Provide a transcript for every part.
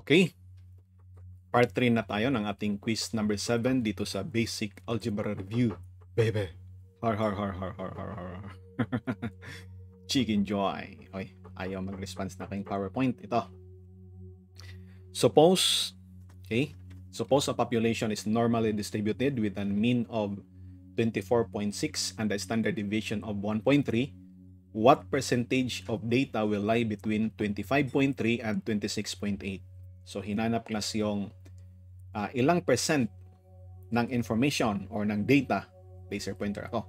Okay, part 3 na tayo ng ating quiz number 7 dito sa Basic Algebra Review. Baby. Har har har har har har har. Chicken Joy. Oy, ayaw mag-response na kayong PowerPoint. Ito. Suppose a population is normally distributed with a mean of 24.6 and a standard deviation of 1.3. What percentage of data will lie between 25.3 and 26.8? So, hinanap class yung ilang percent ng information or ng data, laser pointer ako,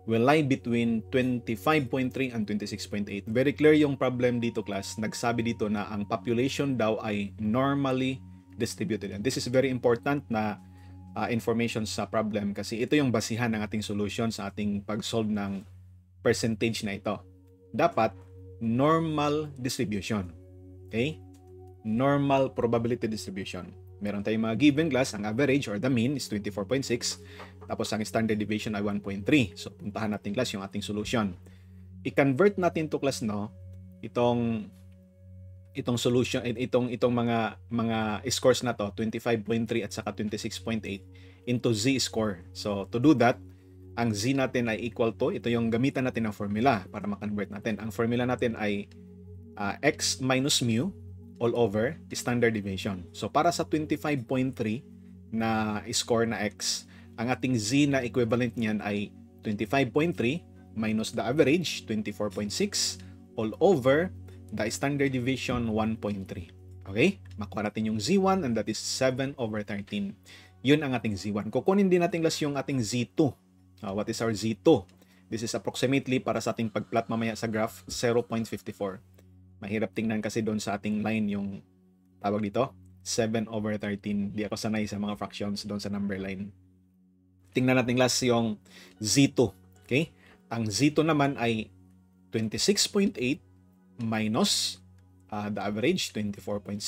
will lie between 25.3 and 26.8. Very clear yung problem dito, class. Nagsabi dito na ang population daw ay normally distributed. And this is very important na information sa problem kasi ito yung basihan ng ating solution sa ating pag-solve ng percentage na ito. Dapat normal distribution. Okay? Normal probability distribution. Meron tayong mga given, class. Ang average or the mean is 24.6. Tapos ang standard deviation ay 1.3. So, puntahan natin, class, yung ating solution. I-convert natin to, class, no? Itong solution, itong mga scores na to, 25.3 at saka 26.8 into z-score. So, to do that, ang z natin ay equal to, ito yung gamitan natin ng formula para ma-convert natin. Ang formula natin ay x minus mu all over standard deviation. So, para sa 25.3 na score na x, ang ating z na equivalent niyan ay 25.3 minus the average, 24.6, all over the standard deviation, 1.3. Okay? Makuha natin yung z1 and that is 7 over 13. Yun ang ating z1. Kukunin din natin class yung ating z2. What is our z2? This is approximately para sa ating pag-plot mamaya sa graph, 0.54. Mahirap tingnan kasi doon sa ating line yung tawag dito, 7 over 13. Di ako sanay sa mga fractions doon sa number line. Tingnan natin class yung z2. Okay? Ang z2 naman ay 26.8 minus the average, 24.6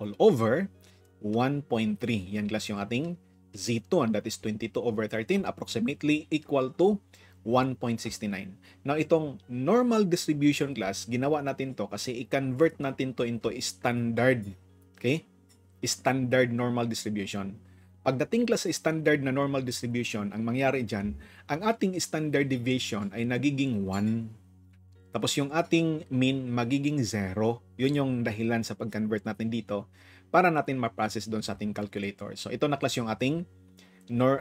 all over 1.3. Yan class yung ating z2 and that is 22 over 13 approximately equal to 1.69. Now, itong normal distribution, class, ginawa natin to kasi i-convert natin to into standard. Okay? Standard normal distribution. Pagdating, class, sa standard na normal distribution, ang mangyari dyan, ang ating standard deviation ay nagiging 1. Tapos yung ating mean magiging 0. Yun yung dahilan sa pag-convert natin dito para natin ma-process doon sa ating calculator. So, ito na, class, yung ating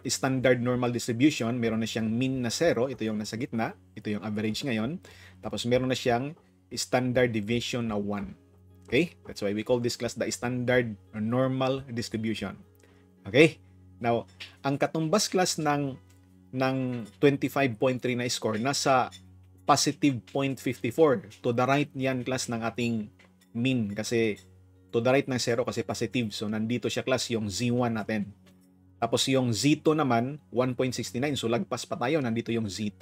standard normal distribution. Meron na siyang mean na 0. Ito yung nasa gitna. Ito yung average ngayon. Tapos meron na siyang standard deviation na 1. Okay? That's why we call this, class, the standard normal distribution. Okay? Now, ang katumbas, class, ng 25.3 na score nasa positive 0.54. To the right yan, class, ng ating mean. Kasi to the right ng 0 kasi positive. So, nandito siya, class, yung z1 natin. Tapos yung z2 naman, 1.69. So, lagpas pa tayo. Nandito yung z2.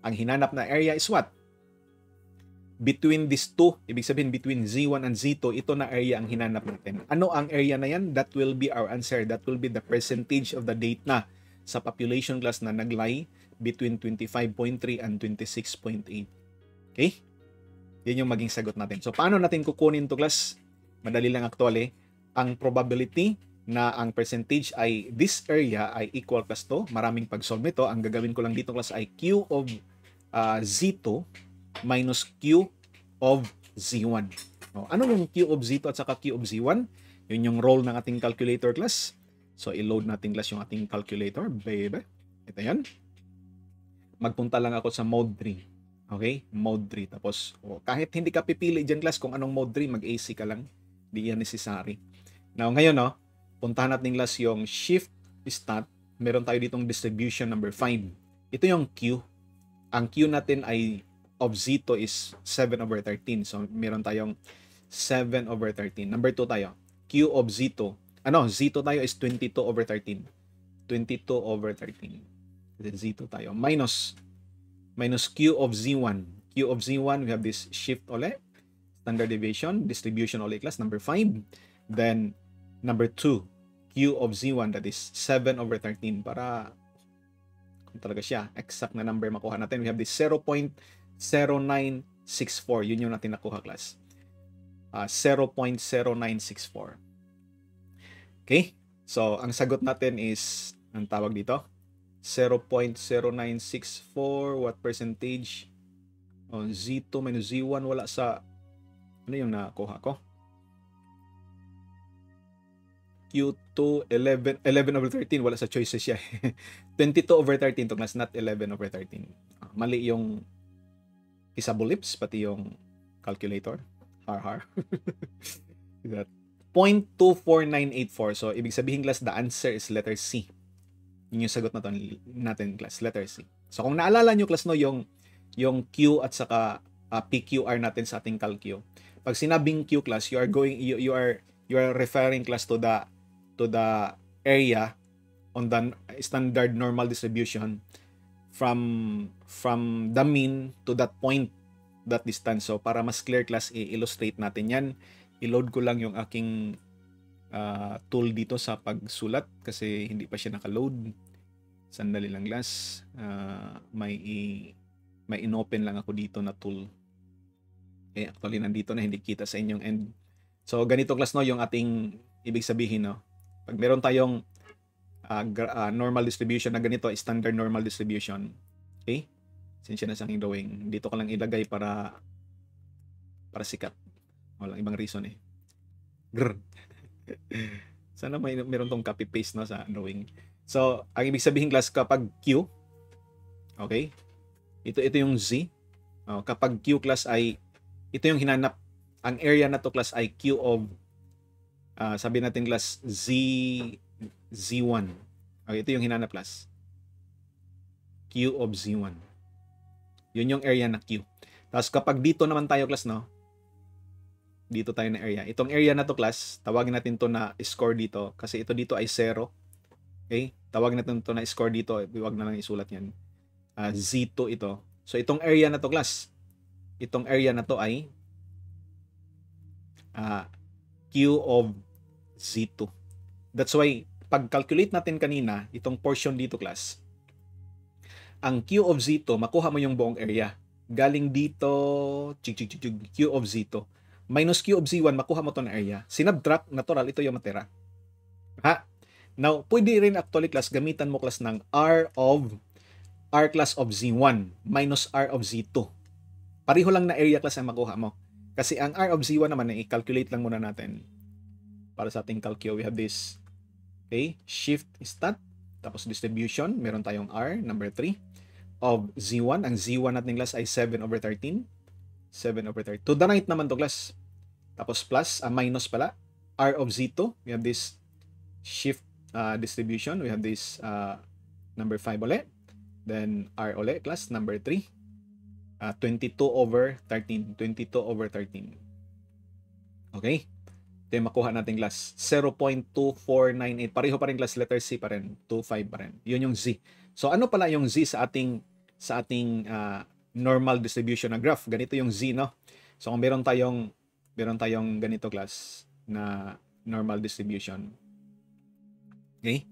Ang hinanap na area is what? Between these two, ibig sabihin between z1 and z2, ito na area ang hinanap natin. Ano ang area na yan? That will be our answer. That will be the percentage of the data sa population, class, na naglay between 25.3 and 26.8. Okay? Yan yung maging sagot natin. So, paano natin kukunin to, class? Madali lang actually. Ang probability na ang percentage ay this area ay equal, class, to. Maraming pag-solve nito. Ang gagawin ko lang dito, class, ay Q of Z2 minus Q of Z1. Ano yung Q of Z2 at saka Q of Z1? Yun yung role ng ating calculator, class. So, i-load natin, class, yung ating calculator. Baby. Ito yan. Magpunta lang ako sa mode 3. Okay? Mode 3. Tapos, kahit hindi ka pipili dyan, class, kung anong mode 3, mag-AC ka lang. Hindi yan necessary. Now, ngayon, puntahan natin, class, yung shift stat. Meron tayo ditong distribution number 5. Ito yung Q. Ang Q natin ay of Z2 is 7 over 13. So, meron tayong 7 over 13. Number 2 tayo. Q of Z2. Z2 tayo is 22 over 13. 22 over 13. Z2 tayo. Minus Q of Z1. Q of Z1, we have this shift ulit. Standard deviation. Distribution ulit, class. Number 5. Then, number 2. Q of Z1, that is 7 over 13. Para kung talaga siya, exact na number makuha natin. We have this 0.0964. Yun yung natin nakuha, class. 0.0964. Okay? So, ang sagot natin is, ang tawag dito, 0.0964. What percentage? Z2 minus Z1, wala sa, ano yung nakuha ko? Q2, 11 over 13, wala sa choices siya. 22 over 13 to class, not 11 over 13. Mali yung kissable lips, pati yung calculator. Har. That 0.24984. So, ibig sabihin class, the answer is letter C. Yun yung sagot natin class, letter C. So, kung naalala nyo class, no, yung Q at saka PQR natin sa ating calcu. Pag sinabing Q class, you are referring class to the area on the standard normal distribution from the mean to that point, that distance. So, para mas clear class, i-illustrate natin yan. I-load ko lang yung aking tool dito sa pagsulat kasi hindi pa siya naka-load. Sandali lang class. May inopen lang ako dito na tool. Okay, actually nandito na, hindi kita sa inyong end. So, ganito class, no, yung ating ibig sabihin, no. Pag meron tayong normal distribution na ganito, standard normal distribution. Okay? Sinsya na sa aking drawing. Dito ko lang ilagay para sikat. Walang ibang reason eh. Grr. Sana meron tong copy-paste, no, sa drawing. So, ang ibig sabihin class, kapag Q, okay? Ito yung Z. Kapag Q class ay, ito yung hinanap. Ang area na to class ay Q of, sabi natin class, Z1. Okay, ito yung hinanap class. Q of Z1. Yun yung area na Q. Tapos kapag dito naman tayo class, no? Dito tayo na area. Itong area na to class, tawagin natin to na score dito. Kasi ito dito ay 0. Okay? Tawagin natin to na score dito. Huwag na lang isulat yan. Z2 ito. So itong area na to class, itong area na to ay Q of Z2. That's why, pag calculate natin kanina, itong portion dito class, ang Q of Z2, makuha mo yung buong area. Galing dito, Q of Z2. Minus Q of Z1, makuha mo to na area. Sinubtract, natural, ito yung matira. Ha? Now, pwede rin actually class, gamitan mo class ng R class of Z1 minus R of Z2. Pareho lang na area class ang makuha mo. Kasi ang R of Z1 naman, i-calculate lang muna natin. Para sa ating calcu, we have this, okay, shift stat, tapos distribution, meron tayong R, number 3, of Z1. Ang Z1 natin class ay 7 over 13. 7 over 13. To the right naman to class. Tapos plus, minus pala, R of Z2. We have this shift distribution. We have this number 5 ulit. Then R ulit class, number 3. 22 over 13. 22 over 13. Okay? Ito yung makuha natin class. 0.2498. Pareho pa rin class, letter C pa rin. 25 pa rin. Yun yung Z. So ano pala yung Z sa ating normal distribution na graph? Ganito yung Z, no? So kung meron tayong ganito class na normal distribution. Okay?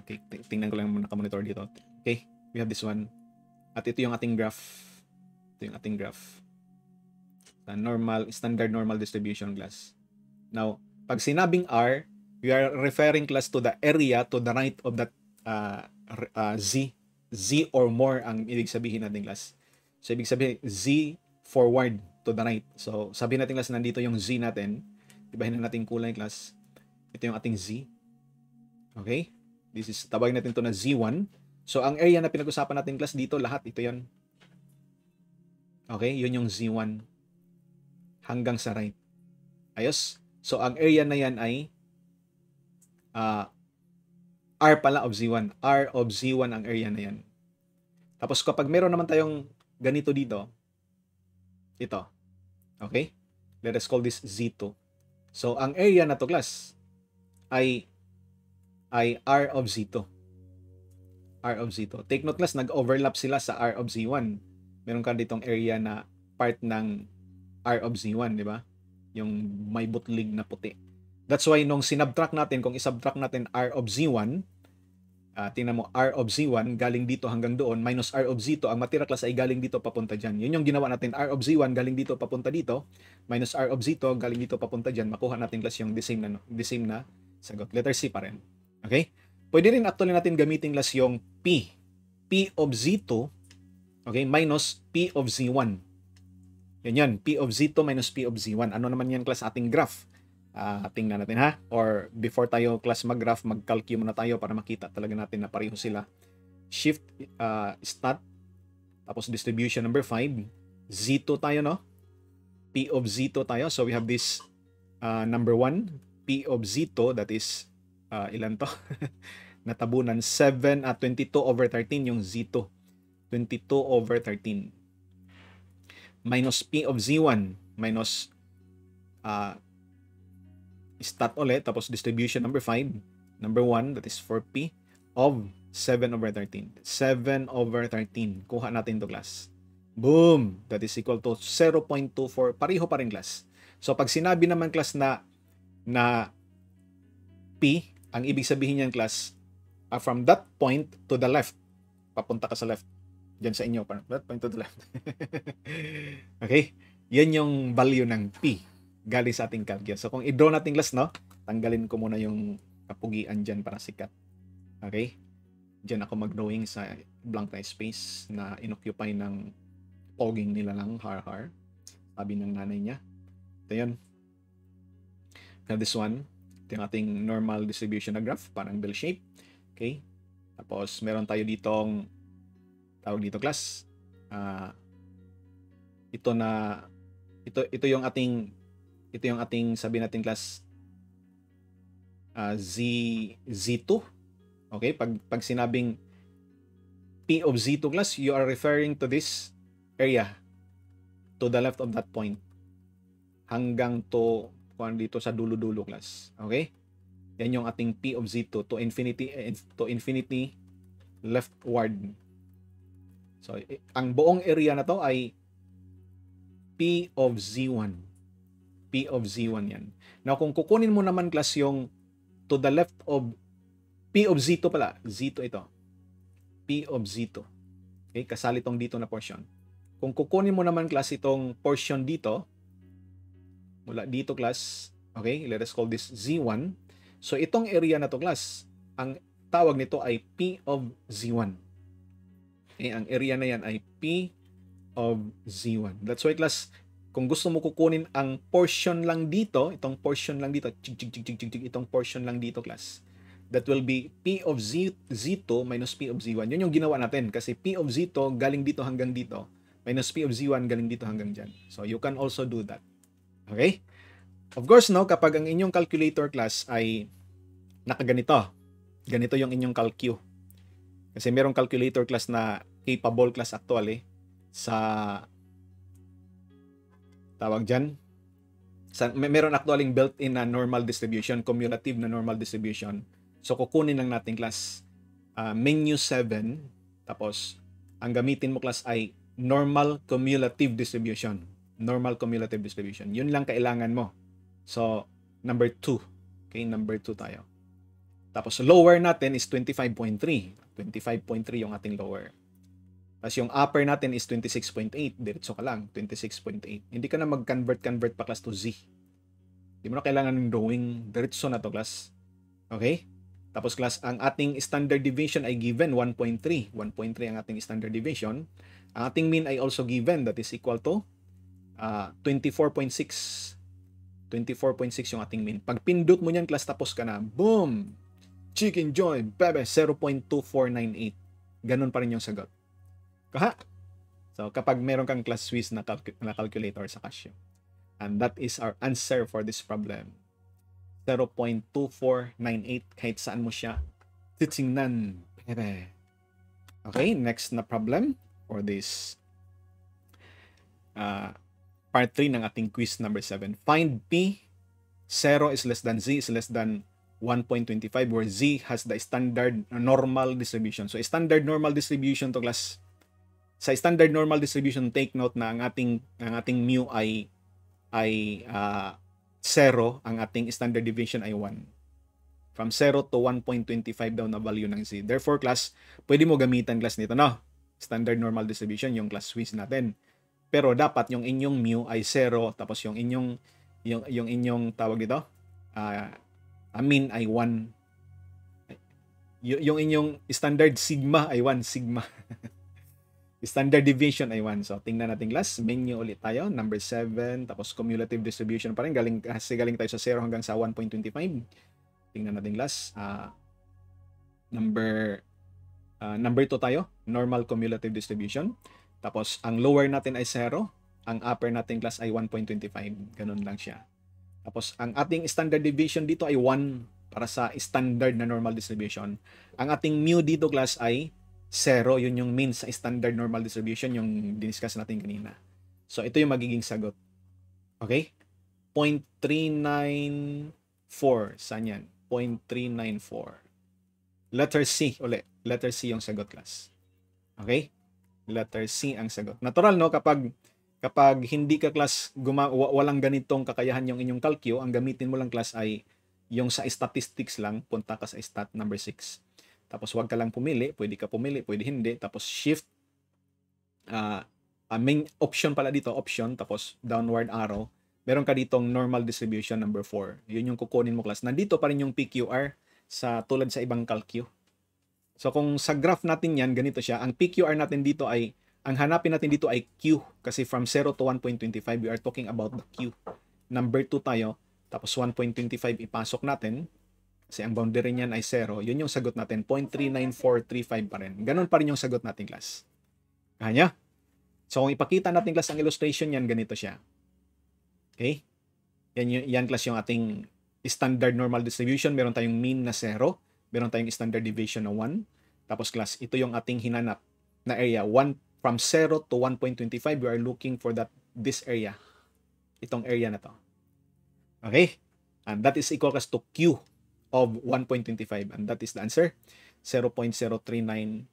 Okay, tingnan ko lang muna ka-monitor dito. Okay, we have this one. At ito yung ating graph. Ito yung ating graph. Standard normal distribution class. Now, pag sinabing R, we are referring class to the area to the right of that Z. Z or more ang ibig sabihin natin class. So, ibig sabihin, Z forward to the right. So, sabihin natin class, nandito yung Z natin. Ibahin na natin kulay class. Ito yung ating Z. Okay? Tawagin natin to na Z1. So, ang area na pinag-usapan natin class dito, lahat, ito yon. Okay? Yun yung Z1. Hanggang sa right. Ayos? So, ang area na yan ay R pala of Z1. R of Z1 ang area na yan. Tapos, kapag meron naman tayong ganito dito, ito. Okay? Let us call this Z2. So, ang area na to class ay R of Z2. R of Z2. Take note class, nag-overlap sila sa R of Z1. Meron ka ditong area na part ng R of Z1, di ba? Yung may butlig na puti. That's why nung sinubtract natin, kung isubtract natin R of Z1, tingnan mo, R of Z1 galing dito hanggang doon, minus R of Z2, ang matira class ay galing dito papunta dyan. Yun yung ginawa natin, R of Z1 galing dito papunta dito, minus R of Z2 galing dito papunta dyan, makuha natin class yung the same na sagot. Letter C pa rin. Okay? Pwede rin actually natin gamitin class yung P. P of Z2, okay, minus P of Z1. Yan, P of Z2 minus P of Z1. Ano naman yan class ating graph? Tingnan natin ha. Or before tayo class mag-graph, mag-calculate muna tayo para makita talaga natin na pareho sila. Shift, stat, tapos distribution number 5. Z2 tayo, no? P of Z2 tayo. So we have this number 1, P of Z2, that is, ilan to? Natabunan, 7 at 22 over 13 yung Z2. 22 over 13. Minus P of Z1, minus stat ulit, tapos distribution number 5, number 1, that is 4P of 7 over 13. 7 over 13. Kuha natin to class. Boom! That is equal to 0.24. Pareho pa rin class. So pag sinabi naman class na P, ang ibig sabihin niyan class, from that point to the left, papunta ka sa left. Diyan sa inyo, that point to the left. Okay? Yan yung value ng P galing sa ating calculus. So kung i-draw natin class, no? Tanggalin ko muna yung kapugian dyan para sikat. Okay? Diyan ako mag-drawing sa blank na space na inoccupy ng poging nila lang, har-har. Sabi ng nanay niya. Ito yun. Now this one, ito yung ating normal distribution na graph, parang bell shape. Okay? Tapos meron tayo ditong tawag dito class. Ito yung ating sabi natin class Z2. Okay? Pag sinabing P of Z2 class, you are referring to this area to the left of that point hanggang to dito sa dulo-dulo class. Okay? Yan yung ating P of Z2 to infinity leftward. So, ang buong area na to ay P of Z1. P of Z1 yan. Now, kung kukunin mo naman class yung to the left of P of Z2 pala. Z2 ito. P of Z2. Okay, kasali tong dito na portion. Kung kukunin mo naman class itong portion dito, mula dito class, okay, let us call this Z1. So, itong area na to class, ang tawag nito ay P of Z1. Okay, ang area na yan ay P of Z1. That's why class, kung gusto mo kukunin ang portion lang dito, itong portion lang dito, itong portion lang dito class, that will be P of Z2 minus P of Z1. Yun yung ginawa natin kasi P of Z2 galing dito hanggang dito, minus P of Z1 galing dito hanggang dyan. So you can also do that. Okay? Of course, no, kapag ang inyong calculator class ay nakaganito, ganito yung inyong calcu. Kasi merong calculator class na capable class actually sa tawag dyan. Meron actually built-in na normal distribution, cumulative na normal distribution. So kukunin lang natin class menu 7, tapos ang gamitin mo class ay normal cumulative distribution. Normal cumulative distribution. Yun lang kailangan mo. So number 2. Okay, number 2 tayo. Tapos lower natin is 25.3. 25.3 yung ating lower. Tapos yung upper natin is 26.8. Diretso ka lang, 26.8. Hindi ka na mag-convert pa class to Z. Hindi mo na kailangan ng drawing. Diretso na to class. Okay? Tapos class, ang ating standard deviation ay given 1.3. 1.3 ang ating standard deviation. Ang ating mean ay also given, that is equal to 24.6. 24.6 yung ating mean. Pag pindot mo niyan class, tapos ka na. Boom! Chicken joy, bebe, 0.2498. Ganun pa rin yung sagot. Kaha? So, kapag meron kang class Swiss na calculator sa Casio. And that is our answer for this problem. 0.2498 kahit saan mo siya titingnan. Bebe. Okay, next na problem for this part 3 ng ating quiz number 7. Find P, 0 is less than Z is less than 1.25 where Z has the standard normal distribution. So, standard normal distribution to class. Sa standard normal distribution, take note na ang ating mu ay 0, ang ating standard deviation ay 1. From 0 to 1.25 daw na value ng Z. Therefore, class, pwede mo gamitan class nito, no? Standard normal distribution, yung class Swiss natin. Pero dapat yung inyong mu ay 0, tapos yung inyong tawag dito, mean ay 1. Yung inyong standard sigma ay 1 sigma. Standard deviation ay 1. So, tingnan natin class. Menu ulit tayo. Number 7. Tapos, cumulative distribution pa rin. Galing tayo sa 0 hanggang sa 1.25. Tingnan natin class. Number 2 tayo. Normal cumulative distribution. Tapos, ang lower natin ay 0. Ang upper natin class ay 1.25. Ganun lang siya. Tapos, ang ating standard deviation dito ay 1 para sa standard na normal distribution. Ang ating mu dito class ay 0, yun yung mean sa standard normal distribution, yung diniscuss natin kanina. So, ito yung magiging sagot. Okay? 0.394. Saan yan? 0.394. Letter C ulit. Letter C yung sagot, class. Okay? Letter C ang sagot. Natural, no? Kapag hindi ka, class, walang ganitong kakayahan yung inyong calcio, ang gamitin mo lang, class, ay yung sa statistics lang, punta ka sa stat number 6. Tapos wag ka lang pumili, pwede ka pumili, pwede hindi. Tapos shift, main option pala dito, option, tapos downward arrow. Meron ka ditong normal distribution number 4. Yun yung kukunin mo, class. Nandito pa rin yung PQR tulad sa ibang calcio. So kung sa graph natin yan, ganito siya. Ang PQR natin dito ay, ang hanapin natin dito ay Q. Kasi from 0 to 1.25, we are talking about the Q. Number 2 tayo, tapos 1.25 ipasok natin. Kasi ang boundary niyan ay 0. Yun yung sagot natin. 0.39435 pa rin. Ganon pa rin yung sagot natin, class. Kanya? So, kung ipakita natin, class, ang illustration yan, ganito siya. Okay? Yan class, yung ating standard normal distribution. Meron tayong mean na 0. Meron tayong standard deviation na 1. Tapos, class, ito yung ating hinanap na area. From 0 to 1.25, we are looking for this area. Itong area na to. Okay? And that is equal to Q of 1.25, and that is the answer. 0.039435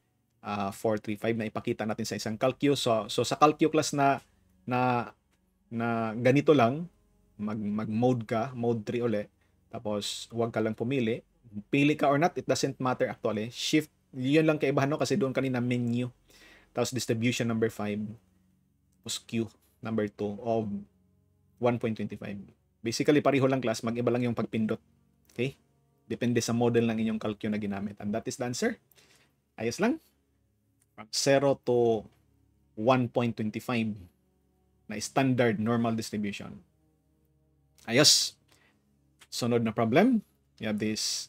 na ipakita natin sa isang calcio. So sa calcio, class, na ganito lang, mag-mode ka, mode 3 uli. Tapos huwag ka lang pumili. Pili ka or not, it doesn't matter actually. Shift, yun lang kaibahan, no? Kasi doon kanina menu. Tapos distribution number 5. Tapos Q number 2 of 1.25. Basically, pareho lang, class. Mag-iba lang yung pagpindot. Okay? Depende sa model ng inyong calcio na ginamit. And that is the answer. Ayos lang. From 0 to 1.25 na standard normal distribution. Ayos. Sunod na problem. You have this.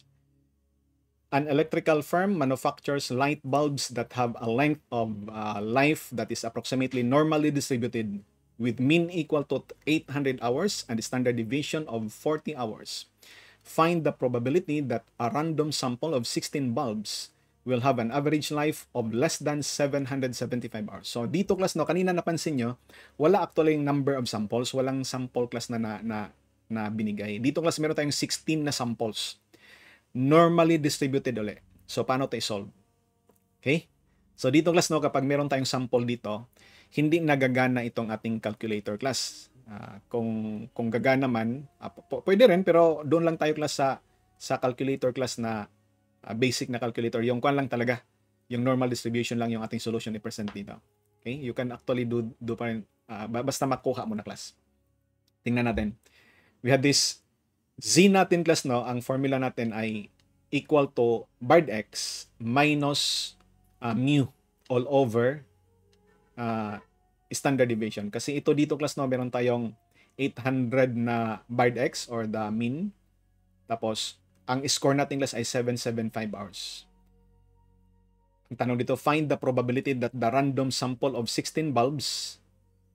An electrical firm manufactures light bulbs that have a length of life that is approximately normally distributed with mean equal to 800 hours and standard deviation of 40 hours. Find the probability that a random sample of 16 bulbs will have an average life of less than 775 hours. So dito, class, no, kanina napansin nyo, wala actually yung number of samples, walang sample, class, na binigay. Dito, class, meron tayong 16 na samples. Normally distributed ulit. So paano ito i-solve? Okay? So dito, class, no, kapag meron tayong sample dito, hindi nagagana itong ating calculator, class. Kung gagana man, pwede rin, pero doon lang tayo, class, sa calculator, class, na basic na calculator. Yung kwan lang talaga, yung normal distribution lang yung ating solution i-present dito. Okay? You can actually do pa rin, basta makuha mo na, class. Tingnan natin. We have this Z natin, class, no? Ang formula natin ay equal to barred x minus mu all over standard deviation. Kasi ito dito, class, no, meron tayong 800 na barred x or the mean. Tapos, ang score natin, class, ay 775 hours. Ang tanong dito, find the probability that the random sample of 16 bulbs,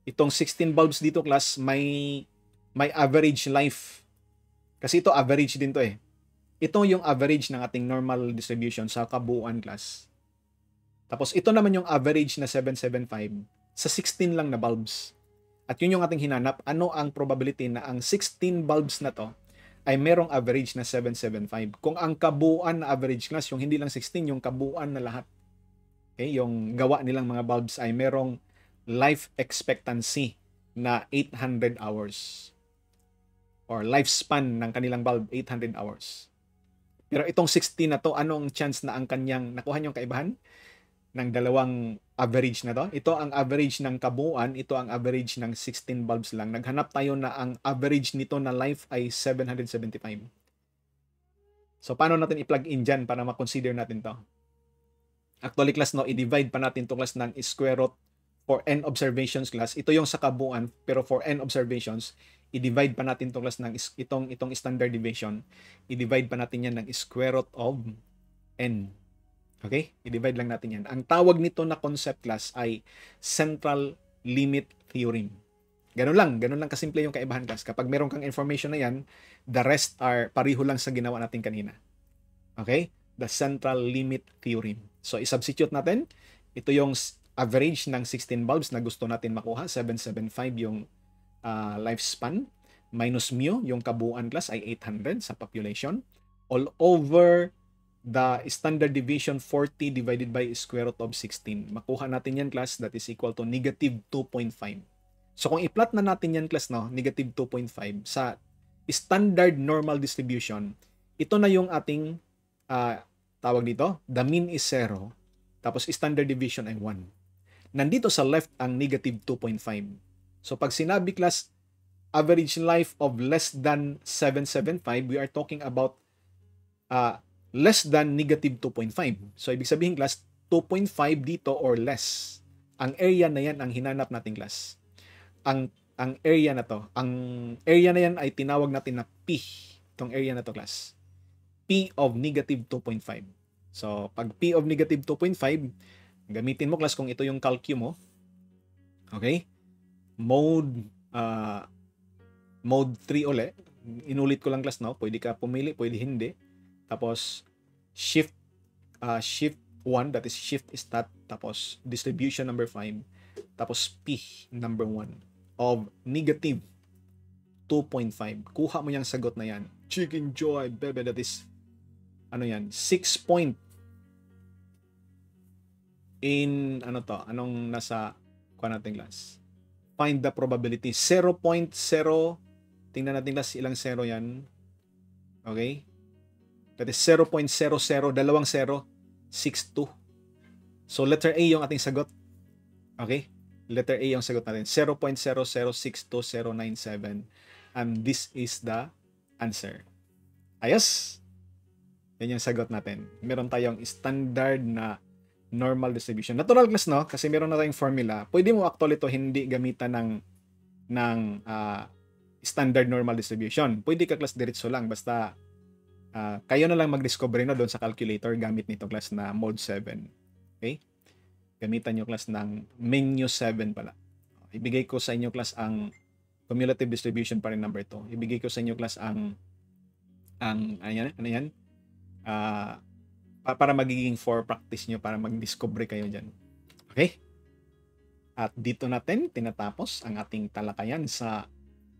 itong 16 bulbs dito, class, may average life. Kasi ito average din to eh. Ito yung average ng ating normal distribution sa kabuuan, class. Tapos ito naman yung average na 775 sa 16 lang na bulbs. At yun yung ating hinanap, ano ang probability na ang 16 bulbs na to ay merong average na 775. Kung ang kabuuan na average, class, yung hindi lang 16, yung kabuuan na lahat. Okay, yung gawa nilang mga bulbs ay merong life expectancy na 800 hours. Or lifespan ng kanilang bulb, 800 hours. Pero itong 16 na to, anong chance na ang kanyang nakuha niyong kaibahan ng dalawang average na to? Ito ang average ng kabuuan, ito ang average ng 16 bulbs lang. Naghanap tayo na ang average nito na life ay 775. So, paano natin i-plug in dyan para ma-consider natin to? Actually, class, no, i-divide pa natin to class ng square root for n observations class. Ito yung sa kabuuan, pero for n observations, i-divide pa natin to class ng itong standard deviation. I-divide pa natin yan ng square root of n. Okay? I-divide lang natin yan. Ang tawag nito na concept class ay central limit theorem. Ganun lang kasimple yung kaibahan class. Kapag meron kang information na yan, the rest are pariho lang sa ginawa natin kanina. Okay? The central limit theorem. So, i-substitute natin. Ito yung average ng 16 bulbs na gusto natin makuha. 775 yung lifespan. Minus mu, yung kabuuan class ay 800 sa population. All over the standard deviation 40 divided by square root of 16. Makuha natin yan class, that is equal to negative 2.5. So, kung i-plot na natin yan class, no, negative 2.5 sa standard normal distribution, ito na yung ating tawag dito, the mean is 0, tapos standard deviation ay 1. Nandito sa left ang negative 2.5. So, pag sinabi class, average life of less than 775, we are talking about less than negative 2.5. So, ibig sabihin class, 2.5 dito or less. Ang area na yan ang hinanap natin class. Ang area na to, ang area na yan ay tinawag natin na P. Itong area na to class. P of negative 2.5. So, pag P of negative 2.5, gamitin mo class kung ito yung calcu mo. Okay? Mode 3 ulit. Inulit ko lang class, no? Pwede ka pumili, pwede hindi. Tapos, shift 1, that is shift stat. Tapos, distribution number 5. Tapos, P number 1 of negative 2.5. Kuha mo yung sagot na yan. Chicken joy, bebe, that is ano yan, 6 point in, ano to, anong nasa, kuha natin class. Find the probability. 0.0, tingnan natin class, ilang 0 yan. Okay? That is 0.00, dalawang 0, 62. So, letter A yung ating sagot. Okay? Letter A yung sagot natin. 0.0062097. And this is the answer. Ayos? Yan yung sagot natin. Meron tayong standard na normal distribution. Natural class, no? Kasi meron na tayong formula. Pwede mo actually ito hindi gamitan ng standard normal distribution. Pwede ka class diretso lang. Basta kayo na lang mag-discover na doon sa calculator gamit nito class na mode 7. Okay? Gamitan nyo class ng menu 7 pala. Ibigay ko sa inyo class ang cumulative distribution pa rin number 2. Ibigay ko sa inyo class ang ano yan? Para magiging for practice nyo, para mag-discover kayo dyan. Okay? At dito natin tinatapos ang ating talakayan sa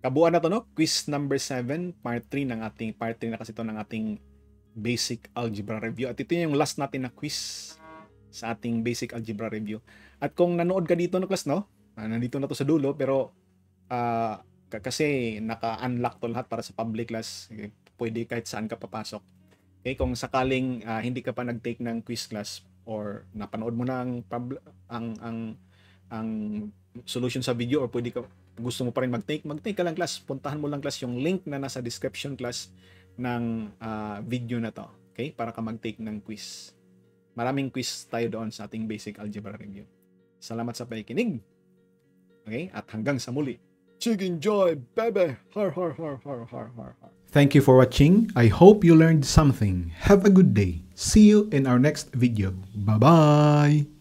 kabuuan na to, no? Quiz number 7, part 3 ng ating, part 3 na kasi ito ng ating basic algebra review. At ito yung last natin na quiz sa ating basic algebra review. At kung nanood ka dito, no, class, no? Nandito na to sa dulo, pero kasi naka-unlock to lahat para sa public class. Pwede kahit saan ka papasok. Okay, kung sakaling hindi ka pa nag-take ng quiz class or napanood mo na ang solution sa video, or pwede ka, gusto mo pa rin mag-take ka lang class, puntahan mo lang class yung link na nasa description class ng video na to. Okay, para ka mag-take ng quiz. Maraming quiz tayo doon sa ating basic algebra review. Salamat sa pakikinig. Okay, at hanggang sa muli. Chicken joy, baby! Har, har, har, har, har, har, har. Thank you for watching. I hope you learned something. Have a good day. See you in our next video. Bye-bye!